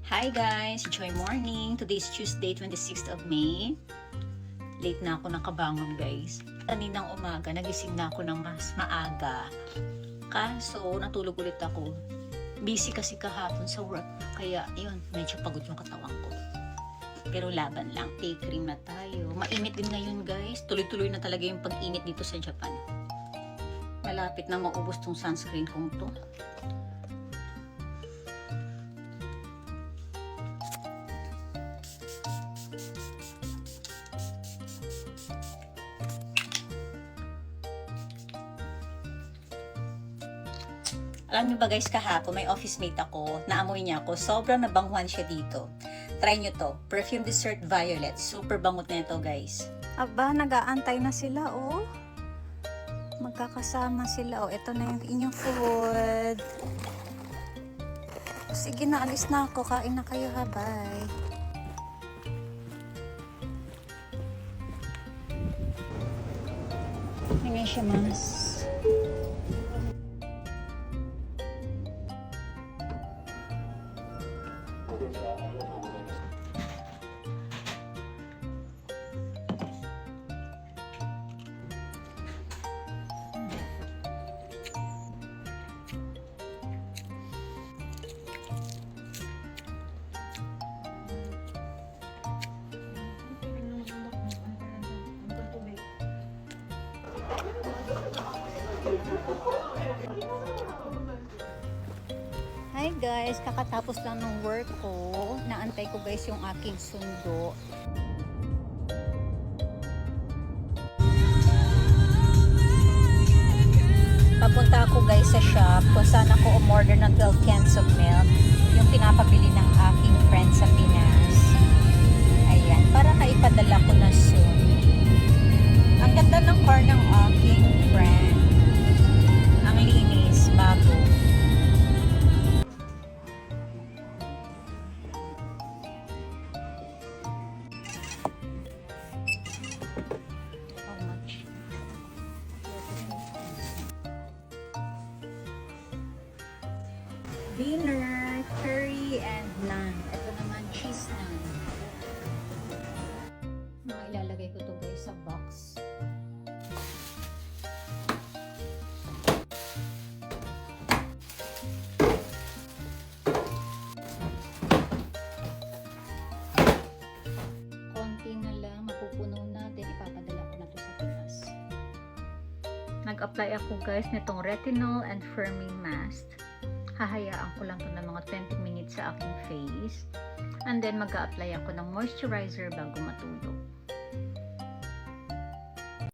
Hi guys! Joy morning! Today is Tuesday, 26th of May. Late na ako nakabangon guys. Kaninang umaga, nagising na ako ng mas maaga. Kaso, natulog ulit ako. Busy kasi kahapon sa work. Kaya, yun, medyo pagod yung katawan ko. Pero laban lang. Take cream na tayo. Mainit din ngayon guys. Tuloy-tuloy na talaga yung pag-init dito sa Japan. Malapit na maubos tong sunscreen kong to. Alam niyo ba guys, kahapon may office mate ako, naamoy niya ako, sobrang nabanguhan siya dito. Try niyo to, Perfume Dessert Violet, super bangot na ito guys. Aba, nag-aantay na sila oh. Magkakasama sila oh, ito na yung inyong food. Sige na, alis na ako, kain na kayo ha, bye. Ngayon siya mas. Hi guys, kakatapos lang ng work ko. Naantay ko guys yung aking sundo. Papunta ako guys sa shop kung saan ako umorder ng 12 cans of milk. Yung pinapabili ng aking friend sa Pinas. Ayan, para kaipadala ko na soon. Ang ganda ng car ng aking friend. Ang linis, bago. Dinner, curry, and naan. Ito naman, cheese naan. Ilalagay ko to guys sa box. Konti na lang, mapupuno natin. Ipapadala ko na to sa Pinas. Nag-apply ako guys nitong retinol and firming mask. Hahayaan ko lang to ng mga 20 minutes sa aking face. And then mag-a-apply ako ng moisturizer bago matulog.